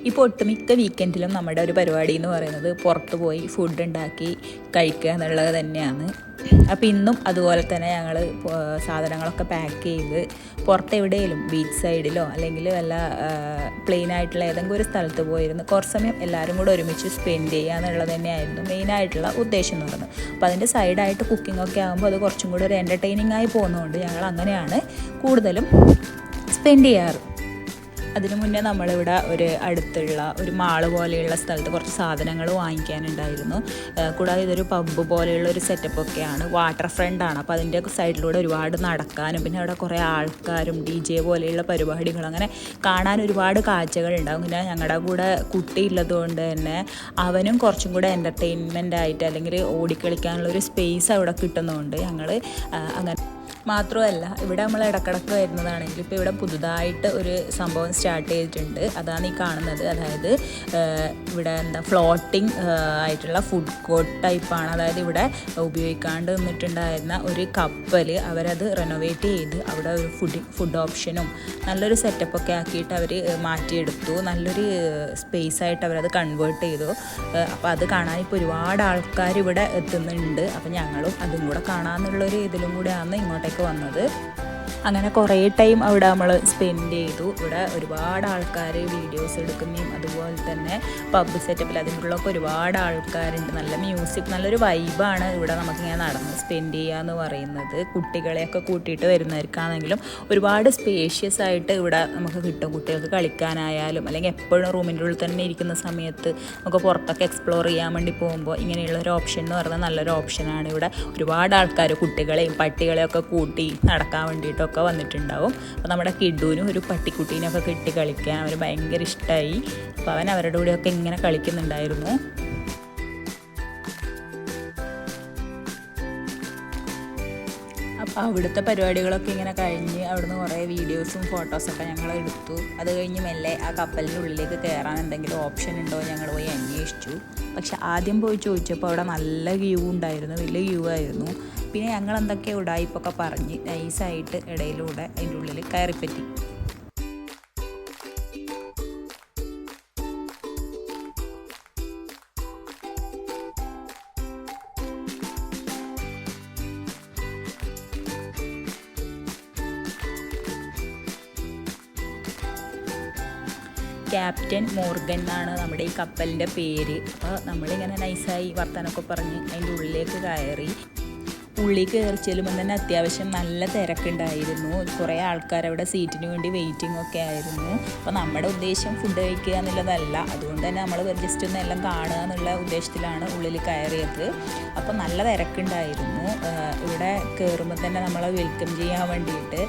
ഇപ്പോൾ ഒട്ടുമിക്ക വീക്കെൻഡിലും നമ്മുടെ ഒരു പരിപാടി എന്ന് പറയുന്നത് പുറത്ത് പോയി ഫുഡ് ഉണ്ടാക്കി കഴിക്കുക എന്നുള്ളത് തന്നെയാണ്. അപ്പോൾ ഇന്നും അതുപോലെ തന്നെ ഞങ്ങൾ സാധനങ്ങളൊക്കെ പാക്ക് ചെയ്ത് പുറത്തെവിടെയെങ്കിലും ബീച്ച് സൈഡിലോ അല്ലെങ്കിൽ വല്ല പ്ലെയിൻ ആയിട്ടുള്ള ഏതെങ്കിലും ഒരു സ്ഥലത്ത് പോയിരുന്നു കുറച്ച് സമയം എല്ലാവരും കൂടെ ഒരുമിച്ച് സ്പെൻഡ് ചെയ്യുക എന്നുള്ളത് തന്നെയായിരുന്നു മെയിനായിട്ടുള്ള ഉദ്ദേശം എന്ന് പറയുന്നത്. അപ്പോൾ അതിൻ്റെ സൈഡായിട്ട് കുക്കിങ്ങൊക്കെ ആകുമ്പോൾ അത് കുറച്ചും കൂടെ ഒരു എൻ്റർടൈനിങ് ആയി പോകുന്നതുകൊണ്ട് ഞങ്ങൾ അങ്ങനെയാണ് കൂടുതലും സ്പെൻഡ് ചെയ്യാറ്. അതിനു മുന്നേ നമ്മളിവിടെ ഒരു അടുത്തുള്ള ഒരു മാള് പോലെയുള്ള സ്ഥലത്ത് കുറച്ച് സാധനങ്ങൾ വാങ്ങിക്കാനുണ്ടായിരുന്നു. കൂടാതെ ഇതൊരു പബ്ബ് പോലെയുള്ള ഒരു സെറ്റപ്പൊക്കെയാണ്, വാട്ടർ ഫ്രണ്ടാണ്. അപ്പോൾ അതിൻ്റെ സൈഡിലൂടെ ഒരുപാട് നടക്കാനും പിന്നെ അവിടെ കുറേ ആൾക്കാരും DJ പോലെയുള്ള പരിപാടികൾ അങ്ങനെ കാണാൻ ഒരുപാട് കാഴ്ചകളുണ്ടാകും. പിന്നെ ഞങ്ങളുടെ കൂടെ കുട്ടിയുള്ളത് കൊണ്ട് തന്നെ അവനും കുറച്ചും കൂടെ എൻ്റർടൈൻമെൻ്റ് ആയിട്ട് അല്ലെങ്കിൽ ഓടിക്കളിക്കാനുള്ള ഒരു സ്പേസ് അവിടെ കിട്ടുന്നതുകൊണ്ട് ഞങ്ങൾ അങ്ങനെ. മാത്രമല്ല ഇവിടെ നമ്മൾ ഇടക്കിടക്ക് വരുന്നതാണെങ്കിൽ ഇപ്പോൾ ഇവിടെ പുതുതായിട്ട് ഒരു സംഭവം സ്റ്റാർട്ട് ചെയ്തിട്ടുണ്ട്. അതാണ് ഈ കാണുന്നത്. അതായത് ഇവിടെ ഫ്ലോട്ടിംഗ് ആയിട്ടുള്ള ഫുഡ് കോർട്ട് ടൈപ്പാണ്. അതായത് ഇവിടെ ഉപയോഗിക്കാണ്ട് നിന്നിട്ടുണ്ടായിരുന്ന ഒരു കപ്പൽ അവരത് റെനോവേറ്റ് ചെയ്ത് അവിടെ ഒരു ഫുഡ് ഓപ്ഷനും നല്ലൊരു സെറ്റപ്പൊക്കെ ആക്കിയിട്ട് അവർ മാറ്റിയെടുത്തു. നല്ലൊരു സ്പേസ് ആയിട്ട് അവരത് കൺവേർട്ട് ചെയ്തു. അപ്പോൾ അത് കാണാൻ ഇപ്പോൾ ഒരുപാട് ആൾക്കാർ ഇവിടെ എത്തുന്നുണ്ട്. അപ്പോൾ ഞങ്ങളും അതും കൂടെ കാണാമെന്നുള്ളൊരു ഇതിലും കൂടെയാണ് ഇങ്ങോട്ടേക്ക് വന്നത്. അങ്ങനെ കുറേ ടൈം അവിടെ നമ്മൾ സ്പെൻഡ് ചെയ്തു. ഇവിടെ ഒരുപാട് ആൾക്കാർ വീഡിയോസ് എടുക്കുന്നതും അതുപോലെ തന്നെ പബ്ബ് സെറ്റപ്പിൽ അതിനുള്ളൊക്കെ ഒരുപാട് ആൾക്കാരുണ്ട്. നല്ല മ്യൂസിക്, നല്ലൊരു വൈബാണ് ഇവിടെ നമുക്കിങ്ങനെ നടന്ന് സ്പെൻഡ് ചെയ്യുക എന്ന് പറയുന്നത്. കുട്ടികളെയൊക്കെ കൂട്ടിയിട്ട് വരുന്നവർക്കാണെങ്കിലും ഒരുപാട് സ്പേഷ്യസ് ആയിട്ട് ഇവിടെ നമുക്ക് കിട്ടും. കുട്ടികൾക്ക് കളിക്കാനായാലും അല്ലെങ്കിൽ എപ്പോഴും റൂമിൻ്റെ ഉള്ളിൽ തന്നെ ഇരിക്കുന്ന സമയത്ത് നമുക്ക് പുറത്തൊക്കെ എക്സ്പ്ലോർ ചെയ്യാൻ വേണ്ടി പോകുമ്പോൾ ഇങ്ങനെയുള്ളൊരു ഓപ്ഷൻ എന്ന് പറയുന്നത് നല്ലൊരു ഓപ്ഷനാണ്. ഇവിടെ ഒരുപാട് ആൾക്കാർ കുട്ടികളെയും പട്ടികളെയൊക്കെ കൂട്ടി നടക്കാൻ വേണ്ടിയിട്ടൊക്കെ വന്നിട്ടുണ്ടാവും. അപ്പോൾ നമ്മുടെ കിഡുവിനും ഒരു പട്ടിക്കുട്ടീനൊക്കെ കിട്ടി കളിക്കാൻ അവർ ഭയങ്കര ഇഷ്ടമായി. അപ്പോൾ അവൻ അവരുടെ കൂടെയൊക്കെ ഇങ്ങനെ കളിക്കുന്നുണ്ടായിരുന്നു. അപ്പോൾ അവിടുത്തെ പരിപാടികളൊക്കെ ഇങ്ങനെ കഴിഞ്ഞ് അവിടുന്ന് കുറേ വീഡിയോസും ഫോട്ടോസൊക്കെ ഞങ്ങൾ എടുത്തു. അത് കഴിഞ്ഞ് മെല്ലെ ആ കപ്പലിൻ്റെ ഉള്ളിലേക്ക് കയറാൻ എന്തെങ്കിലും ഓപ്ഷൻ ഉണ്ടോ ഞങ്ങൾ പോയി അന്വേഷിച്ചു. പക്ഷെ ആദ്യം പോയി ചോദിച്ചപ്പോൾ അവിടെ നല്ല വ്യൂ ഉണ്ടായിരുന്നു, വലിയ വ്യൂ ആയിരുന്നു. പിന്നെ ഞങ്ങൾ എന്തൊക്കെയോ ഉടായിപ്പൊക്കെ പറഞ്ഞ് നൈസായിട്ട് ഇടയിലൂടെ അതിൻ്റെ ഉള്ളിൽ കയറിപ്പറ്റി. ക്യാപ്റ്റൻ മോർഗൻ എന്നാണ് നമ്മുടെ ഈ കപ്പലിൻ്റെ പേര്. അപ്പോൾ നമ്മളിങ്ങനെ നൈസായി വർത്തമാനമൊക്കെ പറഞ്ഞ് അതിൻ്റെ ഉള്ളിലേക്ക് കയറി. ഉള്ളിൽ കയറി ചെല്ലുമ്പോൾ തന്നെ അത്യാവശ്യം നല്ല തിരക്കുണ്ടായിരുന്നു. കുറേ ആൾക്കാർ അവിടെ സീറ്റിന് വേണ്ടി വെയിറ്റിംഗ് ഒക്കെ ആയിരുന്നു. അപ്പോൾ നമ്മുടെ ഉദ്ദേശം ഫുഡ് കഴിക്കുക എന്നുള്ളതല്ല, അതുകൊണ്ട് തന്നെ നമ്മൾ ജസ്റ്റ് ഒന്ന് എല്ലാം കാണുക എന്നുള്ള ഉദ്ദേശത്തിലാണ് ഉള്ളിൽ കയറിയത്. അപ്പോൾ നല്ല തിരക്കുണ്ടായിരുന്നു. ഇവിടെ കയറുമ്പോൾ തന്നെ നമ്മളെ വെൽക്കം ചെയ്യാൻ വേണ്ടിയിട്ട്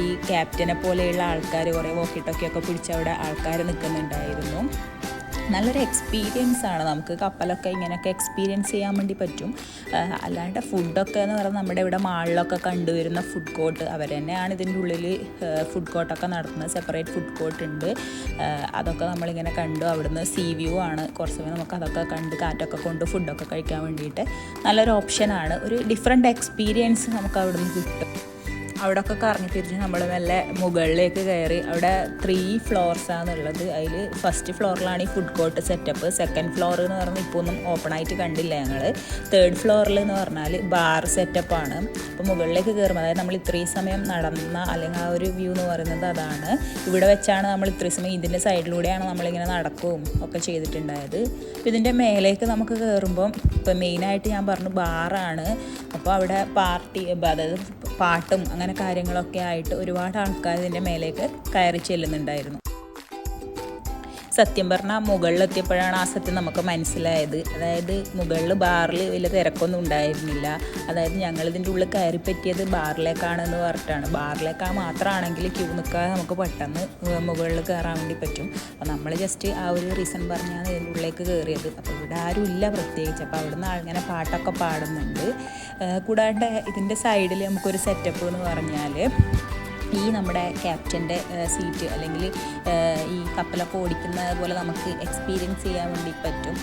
ഈ ക്യാപ്റ്റനെ പോലെയുള്ള ആൾക്കാർ കുറേ വോക്കിട്ടൊക്കെയൊക്കെ പിടിച്ച് അവിടെ ആൾക്കാർ നിൽക്കുന്നുണ്ടായിരുന്നു. നല്ലൊരു എക്സ്പീരിയൻസ് ആണ്. നമുക്ക് കപ്പലൊക്കെ ഇങ്ങനെയൊക്കെ എക്സ്പീരിയൻസ് ചെയ്യാൻ വേണ്ടി പറ്റും. അല്ലാണ്ട് ഫുഡൊക്കെ എന്ന് പറയുന്നത് നമ്മുടെ ഇവിടെ മാളിലൊക്കെ കണ്ടുവരുന്ന ഫുഡ് കോർട്ട് അവർ തന്നെയാണ് ഇതിൻ്റെ ഉള്ളിൽ ഫുഡ് കോർട്ടൊക്കെ നടത്തുന്നത്. സെപ്പറേറ്റ് ഫുഡ് കോർട്ട് ഉണ്ട്. അതൊക്കെ നമ്മളിങ്ങനെ കണ്ടു. അവിടുന്ന് സീ വ്യൂ ആണ്. കുറച്ച് സമയം നമുക്ക് അതൊക്കെ കണ്ട് കാറ്റൊക്കെ കൊണ്ട് ഫുഡൊക്കെ കഴിക്കാൻ വേണ്ടിയിട്ട് നല്ലൊരു ഓപ്ഷനാണ്. ഒരു ഡിഫറെൻറ്റ് എക്സ്പീരിയൻസ് നമുക്ക് അവിടുന്ന് കിട്ടും. അവിടെയൊക്കെ കറങ്ങി തിരിച്ച് നമ്മൾ മെല്ലെ മുകളിലേക്ക് കയറി. അവിടെ 3 ഫ്ലോർസാണുള്ളത്. അതിൽ ഫസ്റ്റ് ഫ്ലോറിലാണ് ഈ food court setup. Second floor എന്ന് പറഞ്ഞാൽ ഇപ്പോൾ ഒന്നും ഓപ്പണായിട്ട് കണ്ടില്ല ഞങ്ങൾ. തേർഡ് ഫ്ലോറിൽ എന്ന് പറഞ്ഞാൽ ബാർ സെറ്റപ്പാണ്. അപ്പോൾ മുകളിലേക്ക് കയറുമ്പോൾ അതായത് നമ്മൾ ഇത്രയും സമയം നടന്ന അല്ലെങ്കിൽ ആ ഒരു വ്യൂ എന്ന് പറയുന്നത് അതാണ്. ഇവിടെ വെച്ചാണ് നമ്മൾ ഇത്രയും സമയം ഇതിൻ്റെ സൈഡിലൂടെയാണ് നമ്മളിങ്ങനെ നടക്കുകയും ഒക്കെ ചെയ്തിട്ടുണ്ടായത്. അപ്പോൾ ഇതിൻ്റെ മേലേക്ക് നമുക്ക് കയറുമ്പം ഇപ്പോൾ മെയിനായിട്ട് ഞാൻ പറഞ്ഞു ബാറാണ്. അപ്പോൾ അവിടെ പാർട്ടി അതായത് പാട്ടും അങ്ങനെ കാര്യങ്ങളൊക്കെ ആയിട്ട് ഒരുപാട് ആൾക്കാർ ഇതിൻ്റെ മേലേക്ക് കയറി ചെല്ലുന്നുണ്ടായിരുന്നു. സത്യം പറഞ്ഞാൽ മുകളിലെത്തിയപ്പോഴാണ് ആ സത്യം നമുക്ക് മനസ്സിലായത്. അതായത് മുകളിൽ ബാറിൽ വലിയ തിരക്കൊന്നും ഉണ്ടായിരുന്നില്ല. അതായത് ഞങ്ങളിതിൻ്റെ ഉള്ളിൽ കയറി പറ്റിയത് ബാറിലേക്കാണെന്ന് പറഞ്ഞിട്ടാണ്. ബാറിലേക്ക് മാത്രമാണെങ്കിൽ ക്യൂ നിൽക്കാതെ നമുക്ക് പെട്ടെന്ന് മുകളിൽ കയറാൻ വേണ്ടി പറ്റും. അപ്പോൾ നമ്മൾ ജസ്റ്റ് ആ ഒരു റീസൺ പറഞ്ഞാണ് ഇതിൻ്റെ ഉള്ളിലേക്ക് കയറിയത്. അപ്പോൾ ഇവിടെ ആരും ഇല്ല പ്രത്യേകിച്ച്. അപ്പോൾ അവിടുന്ന് ആളിങ്ങനെ പാട്ടൊക്കെ പാടുന്നുണ്ട്. കൂടാണ്ട് ഇതിൻ്റെ സൈഡിൽ നമുക്കൊരു സെറ്റപ്പ് എന്ന് പറഞ്ഞാൽ ഈ നമ്മുടെ ക്യാപ്റ്റൻ്റെ സീറ്റ് അല്ലെങ്കിൽ ഈ കപ്പലൊക്കെ ഓടിക്കുന്ന പോലെ നമുക്ക് എക്സ്പീരിയൻസ് ചെയ്യാൻ വേണ്ടി പറ്റും.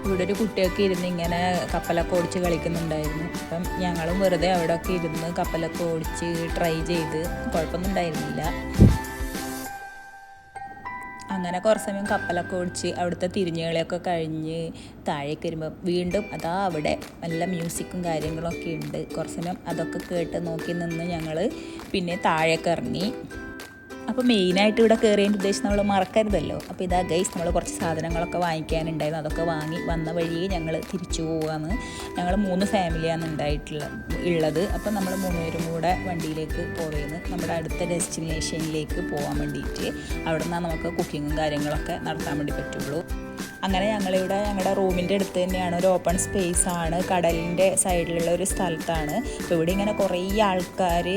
ഇവിടെ ഒരു കുട്ടിയൊക്കെ ഇരുന്ന് ഇങ്ങനെ കപ്പലൊക്കെ ഓടിച്ച് കളിക്കുന്നുണ്ടായിരുന്നു. അപ്പം ഞങ്ങളും വെറുതെ അവിടെയൊക്കെ ഇരുന്ന് കപ്പലൊക്കെ ഓടിച്ച് ട്രൈ ചെയ്ത് കുഴപ്പമൊന്നും ഉണ്ടായിരുന്നില്ല. അങ്ങനെ കുറച്ച് സമയം കപ്പലൊക്കെ ഓടിച്ച് അവിടുത്തെ തിരിഞ്ഞുകളിയൊക്കെ കഴിഞ്ഞ് താഴേക്ക് വരുമ്പോൾ വീണ്ടും അതാ അവിടെ നല്ല മ്യൂസിക്കും കാര്യങ്ങളൊക്കെ ഉണ്ട്. കുറച്ച് സമയം അതൊക്കെ കേട്ട് നോക്കി നിന്ന് ഞങ്ങൾ പിന്നെ താഴേക്ക് ഇറങ്ങി. അപ്പോൾ മെയിനായിട്ട് ഇവിടെ കയറിയതിൻ്റെ ഉദ്ദേശം നമ്മൾ മറക്കരുതല്ലോ. അപ്പോൾ ഇതാ ഗൈസ്, നമ്മൾ കുറച്ച് സാധനങ്ങളൊക്കെ വാങ്ങിക്കാനുണ്ടായിരുന്നു. അതൊക്കെ വാങ്ങി വന്ന വഴിയെ ഞങ്ങൾ തിരിച്ചു പോവുകയാണ്. ഞങ്ങൾ 3 ഫാമിലിയാണ് ഉള്ളത്. അപ്പോൾ നമ്മൾ 3 പേരും കൂടെ വണ്ടിയിലേക്ക് പോവുകയാണ് നമ്മുടെ അടുത്ത ഡെസ്റ്റിനേഷനിലേക്ക് പോകാൻ വേണ്ടിയിട്ട്. അവിടെ നിന്നാണ് നമുക്ക് കുക്കിങ്ങും കാര്യങ്ങളൊക്കെ നടത്താൻ വേണ്ടി പറ്റുള്ളൂ. അങ്ങനെ ഞങ്ങളുടെ റൂമിൻ്റെ അടുത്ത് തന്നെയാണ്, ഒരു ഓപ്പൺ സ്പേസ് ആണ്, കടലിൻ്റെ സൈഡിലുള്ള ഒരു സ്ഥലത്താണ്. അപ്പോൾ ഇവിടെ ഇങ്ങനെ കുറേ ആൾക്കാർ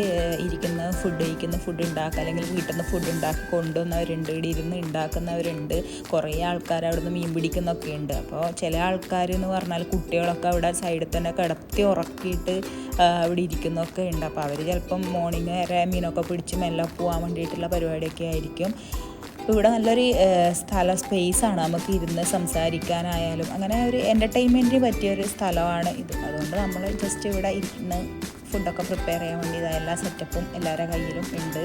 ഇരിക്കുന്ന ഫുഡ് കഴിക്കുന്ന, ഫുഡ് ഉണ്ടാക്കുക, അല്ലെങ്കിൽ വീട്ടിൽ നിന്ന് ഫുഡ് ഉണ്ടാക്കി കൊണ്ടുവന്നവരുണ്ട്, ഇവിടെ ഇരുന്ന് ഉണ്ടാക്കുന്നവരുണ്ട്. കുറേ ആൾക്കാർ അവിടെ നിന്ന് മീൻ പിടിക്കുന്നൊക്കെ ഉണ്ട്. അപ്പോൾ ചില ആൾക്കാർ എന്ന് പറഞ്ഞാൽ കുട്ടികളൊക്കെ അവിടെ സൈഡിൽ തന്നെ കിടത്തി ഉറക്കിയിട്ട് അവിടെ ഇരിക്കുന്നൊക്കെ ഉണ്ട്. അപ്പോൾ അവർ ചിലപ്പം മോർണിംഗ് വരെ മീനൊക്കെ പിടിച്ച് മെല്ലെ പോകാൻ വേണ്ടിയിട്ടുള്ള പരിപാടിയൊക്കെ ആയിരിക്കും. ഇവിടെ നല്ലൊരു സ്പേസാണ്, നമുക്ക് ഇരുന്ന് സംസാരിക്കാനായാലും അങ്ങനെ ഒരു എൻ്റർടൈൻമെൻറ്റിന് പറ്റിയൊരു സ്ഥലമാണ് ഇത്. അതുകൊണ്ട് നമ്മൾ ജസ്റ്റ് ഇവിടെ ഇരുന്ന് ഫുഡൊക്കെ പ്രിപ്പയർ ചെയ്യാൻ വേണ്ടി എല്ലാ സെറ്റപ്പും എല്ലാവരുടെ കയ്യിലും ഉണ്ട്.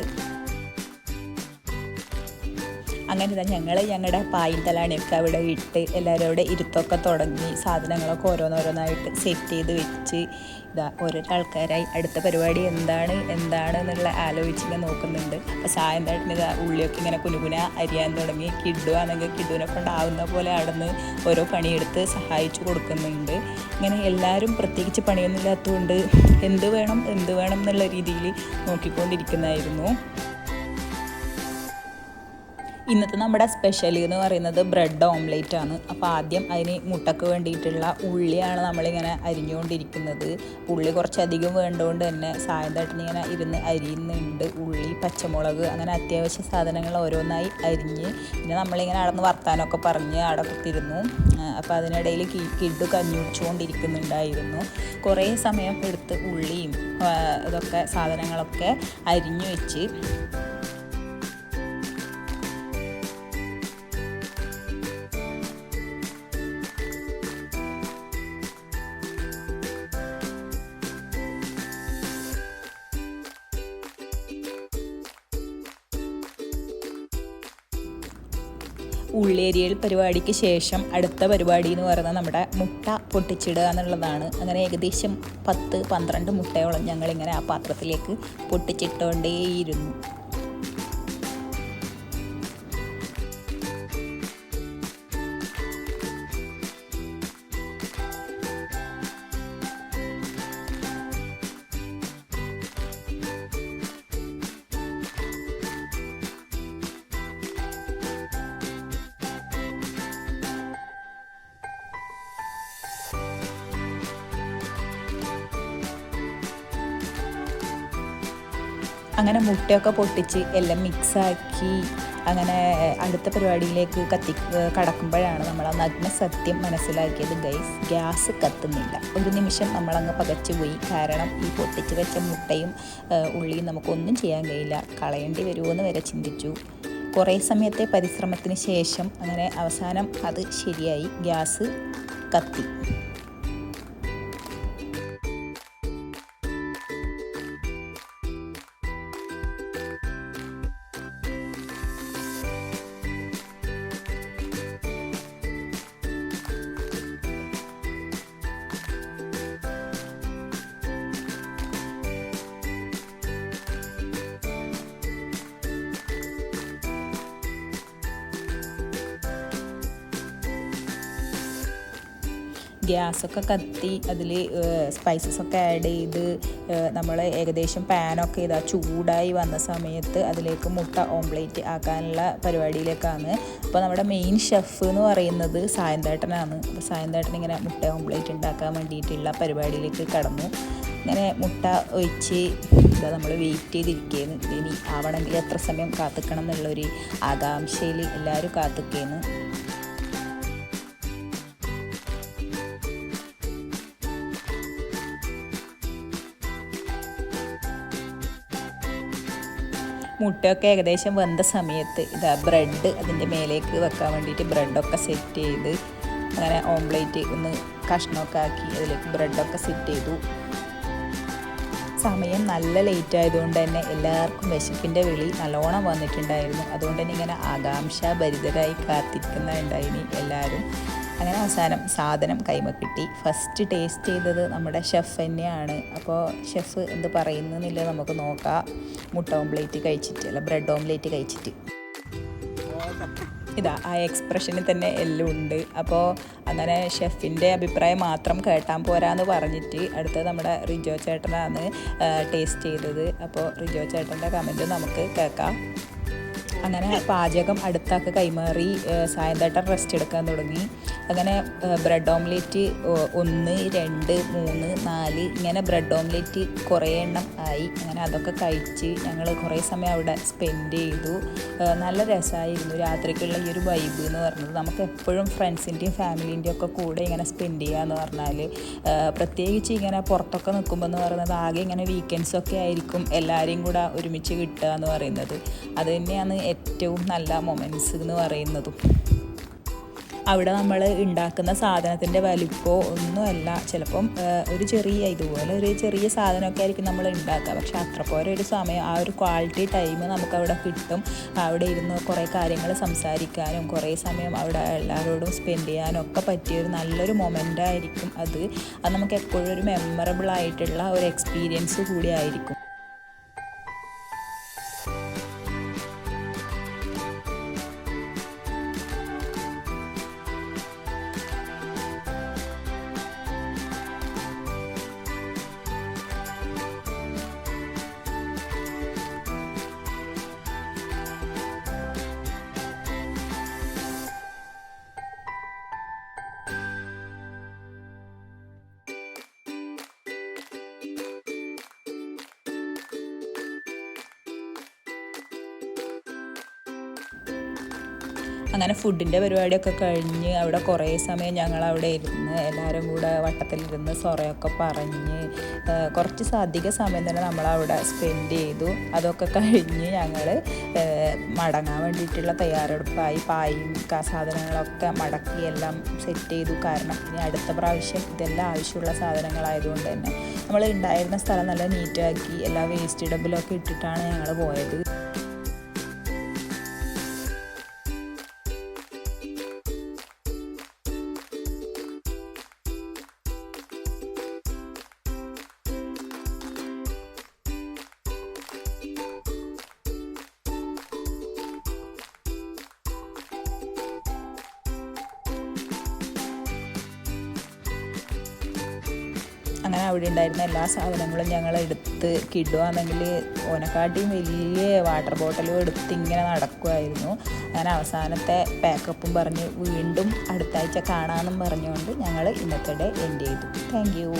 അങ്ങനെ ഇതാ ഞങ്ങളുടെ പായും തലാണിയൊക്കെ അവിടെ ഇട്ട് എല്ലാവരും അവിടെ ഇരുത്തൊക്കെ തുടങ്ങി സാധനങ്ങളൊക്കെ ഓരോന്നോരോന്നായിട്ട് സെറ്റ് ചെയ്ത് വെച്ച് ഇതാ ഓരോരോ ആൾക്കാരായി അടുത്ത പരിപാടി എന്താണ് എന്നുള്ള ആലോചിച്ചിങ്ങനെ നോക്കുന്നുണ്ട്. അപ്പോൾ സായന്തേട്ടൻ ഇതാ ഉള്ളിയൊക്കെ ഇങ്ങനെ കുനുകുന അരിയാൻ തുടങ്ങി. കിഡുവാണെങ്കിൽ കിഡുവിനെ കൊണ്ടാവുന്ന പോലെ അവിടുന്ന് ഓരോ പണിയെടുത്ത് സഹായിച്ചു കൊടുക്കുന്നുണ്ട്. ഇങ്ങനെ എല്ലാവരും പ്രത്യേകിച്ച് പണിയൊന്നും ഇല്ലാത്തതുകൊണ്ട് എന്ത് വേണം എന്നുള്ള രീതിയിൽ നോക്കിക്കൊണ്ടിരിക്കുന്നതായിരുന്നു. ഇന്നത്തെ നമ്മുടെ സ്പെഷ്യൽ എന്ന് പറയുന്നത് ബ്രെഡ് ഓംലേറ്റ് ആണ്. അപ്പോൾ ആദ്യം അതിന് മുട്ടക്ക് വേണ്ടിയിട്ടുള്ള ഉള്ളിയാണ് നമ്മളിങ്ങനെ അരിഞ്ഞുകൊണ്ടിരിക്കുന്നത്. ഉള്ളി കുറച്ചധികം വേണ്ടതുകൊണ്ട് തന്നെ സായന്തേട്ടനിങ്ങനെ ഇരുന്ന് അരിയുന്നുണ്ട്. ഉള്ളി, പച്ചമുളക്, അങ്ങനെ അത്യാവശ്യ സാധനങ്ങൾ ഓരോന്നായി അരിഞ്ഞ് പിന്നെ നമ്മളിങ്ങനെ അടന്ന് വർത്താനമൊക്കെ പറഞ്ഞ് അവിടെ കുത്തിരുന്നു. അപ്പോൾ അതിനിടയിൽ കിഡു കഞ്ഞി കുടിച്ചുകൊണ്ടിരിക്കുന്നുണ്ടായിരുന്നു. കുറേ സമയം എടുത്ത് ഉള്ളിയും ഇതൊക്കെ സാധനങ്ങളൊക്കെ അരിഞ്ഞു വെച്ച് ഉള്ളേരിയൽ പരിപാടിക്ക് ശേഷം അടുത്ത പരിപാടി എന്ന് പറയുന്നത് നമ്മുടെ മുട്ട പൊട്ടിച്ചിടുക എന്നുള്ളതാണ്. അങ്ങനെ ഏകദേശം 10-12 മുട്ടയോളം ഞങ്ങളിങ്ങനെ ആ പാത്രത്തിലേക്ക് പൊട്ടിച്ചിട്ടുകൊണ്ടേയിരുന്നു. അങ്ങനെ മുട്ടയൊക്കെ പൊട്ടിച്ച് എല്ലാം മിക്സാക്കി അങ്ങനെ അടുത്ത പരിപാടിയിലേക്ക് കടക്കുമ്പോഴാണ് നമ്മൾ ആ നഗ്ന സത്യം മനസ്സിലാക്കിയത്. ഗ്യാസ് കത്തുന്നില്ല. ഒരു നിമിഷം നമ്മളങ്ങ് പകച്ചു പോയി. കാരണം ഈ പൊട്ടിച്ച് വെച്ച മുട്ടയും ഉള്ളിയും നമുക്കൊന്നും ചെയ്യാൻ കഴിയില്ല, കളയേണ്ടി വരുമോ എന്ന് വരെ ചിന്തിച്ചു. കുറേ സമയത്തെ പരിശ്രമത്തിന് ശേഷം അങ്ങനെ അവസാനം അത് ശരിയായി, ഗ്യാസ് കത്തി. ഗ്യാസൊക്കെ കത്തി അതിൽ സ്പൈസസൊക്കെ ആഡ് ചെയ്ത് നമ്മൾ ഏകദേശം പാനൊക്കെ ഇതാ ചൂടായി വന്ന സമയത്ത് അതിലേക്ക് മുട്ട ഓംലേറ്റ് ആക്കാനുള്ള പരിപാടിയിലേക്കാണ്. അപ്പോൾ നമ്മുടെ മെയിൻ ഷെഫ് എന്ന് പറയുന്നത് സായന്തേട്ടനാണ്. അപ്പോൾ സായന്തേട്ടൻ ഇങ്ങനെ മുട്ട ഓംലേറ്റ് ഉണ്ടാക്കാൻ വേണ്ടിയിട്ടുള്ള പരിപാടിയിലേക്ക് കടന്നു. ഇങ്ങനെ മുട്ട ഒഴിച്ച് ഇതാ നമ്മൾ വെയിറ്റ് ചെയ്തിരിക്കുകയാണ്. ഇനി ആവണമെങ്കിൽ എത്ര സമയം കാത്തിക്കണം എന്നുള്ളൊരു ആകാംക്ഷയിൽ എല്ലാവരും കാത്തിക്കുകയാണ്. മുട്ടയൊക്കെ ഏകദേശം വെന്ത സമയത്ത് ഇതാ ബ്രെഡ് അതിൻ്റെ മേലേക്ക് വെക്കാൻ വേണ്ടിയിട്ട് ബ്രെഡൊക്കെ സെറ്റ് ചെയ്ത് അങ്ങനെ ഓംലേറ്റ് ഒന്ന് കഷ്ണമൊക്കെ ആക്കി അതിലേക്ക് ബ്രെഡൊക്കെ സെറ്റ് ചെയ്തു. സമയം നല്ല ലേറ്റ് ആയതുകൊണ്ട് തന്നെ എല്ലാവർക്കും വിശപ്പിൻ്റെ വിളി നല്ലോണം വന്നിട്ടുണ്ടായിരുന്നു. അതുകൊണ്ട് തന്നെ ഇങ്ങനെ ആകാംക്ഷാഭരിതരായി കാത്തിരിക്കുന്നുണ്ടായിനി എല്ലാവരും. അങ്ങനെ അവസാനം സാധനം കൈമ കിട്ടി. ഫസ്റ്റ് ടേസ്റ്റ് ചെയ്തത് നമ്മുടെ ഷെഫ് തന്നെയാണ്. അപ്പോൾ ഷെഫ് എന്ത് പറയുന്നില്ല നമുക്ക് നോക്കാം. മുട്ട ഓംലേറ്റ് കഴിച്ചിട്ട് അല്ല ബ്രെഡ് ഓംലേറ്റ് കഴിച്ചിട്ട് ഇതാ ആ എക്സ്പ്രഷനിൽ തന്നെ എല്ലാം ഉണ്ട്. അപ്പോൾ അങ്ങനെ ഷെഫിൻ്റെ അഭിപ്രായം മാത്രം കേട്ടാൻ പോരാന്ന് പറഞ്ഞിട്ട് അടുത്തത് നമ്മുടെ റിജോ ചേട്ടനാണ് ടേസ്റ്റ് ചെയ്തത്. അപ്പോൾ റിജോ ചേട്ടൻ്റെ കമൻറ്റ് നമുക്ക് കേൾക്കാം. അങ്ങനെ പാചകം അടുത്താക്ക് കൈമാറി സായന്തേട്ടൻ റെസ്റ്റ് എടുക്കാൻ തുടങ്ങി. അങ്ങനെ ബ്രെഡ് ഓംലേറ്റ് 1, 2, 3, 4 ഇങ്ങനെ ബ്രെഡ് ഓംലേറ്റ് കുറേ എണ്ണം ആയി. അങ്ങനെ അതൊക്കെ കഴിച്ച് ഞങ്ങൾ കുറേ സമയം അവിടെ സ്പെൻഡ് ചെയ്തു. നല്ല രസമായിരുന്നു. രാത്രിക്കുള്ള ഈ ഒരു വൈബ് എന്ന് പറഞ്ഞത് നമുക്ക് എപ്പോഴും ഫ്രണ്ട്സിൻ്റെയും ഫാമിലീൻ്റെയും ഒക്കെ കൂടെ ഇങ്ങനെ സ്പെൻഡ് ചെയ്യുക എന്ന് പറഞ്ഞാൽ, പ്രത്യേകിച്ച് ഇങ്ങനെ പുറത്തൊക്കെ നിൽക്കുമ്പോൾ എന്ന് പറയുന്നത് ആകെ ഇങ്ങനെ വീക്കെൻഡ്സൊക്കെ ആയിരിക്കും എല്ലാവരെയും കൂടെ ഒരുമിച്ച് കിട്ടുക എന്ന് പറയുന്നത്. അത് തന്നെയാണ് ഏറ്റവും നല്ല മൊമെൻറ്റ്സ് എന്ന് പറയുന്നതും. അവിടെ നമ്മൾ ഉണ്ടാക്കുന്ന സാധനത്തിൻ്റെ വലിപ്പമോ ഒന്നുമല്ല, ചിലപ്പം ഒരു ഇതുപോലെ ഒരു ചെറിയ സാധനമൊക്കെ ആയിരിക്കും നമ്മൾ ഉണ്ടാക്കുക. പക്ഷെ അത്ര പോലെ ഒരു സമയം ആ ഒരു ക്വാളിറ്റി ടൈം നമുക്കവിടെ കിട്ടും. അവിടെ ഇരുന്ന് കുറേ കാര്യങ്ങൾ സംസാരിക്കാനും കുറേ സമയം അവിടെ എല്ലാവരോടും സ്പെൻഡ് ചെയ്യാനും ഒക്കെ പറ്റിയൊരു നല്ലൊരു മൊമെൻ്റ് ആയിരിക്കും അത് നമുക്ക് എപ്പോഴും ഒരു മെമ്മറബിൾ ആയിട്ടുള്ള ഒരു എക്സ്പീരിയൻസ് കൂടി ആയിരിക്കും. അങ്ങനെ ഫുഡിൻ്റെ പരിപാടിയൊക്കെ കഴിഞ്ഞ് അവിടെ കുറേ സമയം ഞങ്ങളവിടെ ഇരുന്ന് എല്ലാവരും കൂടെ വട്ടത്തിലിരുന്ന് സൊറയൊക്കെ പറഞ്ഞ് കുറച്ച് അധിക സമയം തന്നെ നമ്മളവിടെ സ്പെൻഡ് ചെയ്തു. അതൊക്കെ കഴിഞ്ഞ് ഞങ്ങൾ മടങ്ങാൻ വേണ്ടിയിട്ടുള്ള തയ്യാറെടുപ്പായി. പായും സാധനങ്ങളൊക്കെ മടക്കി എല്ലാം സെറ്റ് ചെയ്തു. കാരണം ഇനി അടുത്ത പ്രാവശ്യം ഇതെല്ലാം ആവശ്യമുള്ള സാധനങ്ങളായതുകൊണ്ട് തന്നെ നമ്മൾ ഉണ്ടായിരുന്ന സ്ഥലം നല്ല നീറ്റാക്കി എല്ലാ വേസ്റ്റ് ഡബിലൊക്കെ ഇട്ടിട്ടാണ് ഞങ്ങൾ പോയത്. അങ്ങനെ അവിടെ ഉണ്ടായിരുന്ന എല്ലാ സാധനങ്ങളും ഞങ്ങൾ എടുത്ത് കിടുകയാണെങ്കിൽ ഓനെക്കാട്ടിയും വലിയ വാട്ടർ ബോട്ടിലും എടുത്ത് ഇങ്ങനെ നടക്കുമായിരുന്നു. അങ്ങനെ അവസാനത്തെ പാക്കപ്പും പറഞ്ഞ് വീണ്ടും അടുത്ത ആഴ്ച കാണാമെന്നും പറഞ്ഞുകൊണ്ട് ഞങ്ങൾ ഇന്നത്തെ ഡേ എൻഡ് ചെയ്തു. Thank you.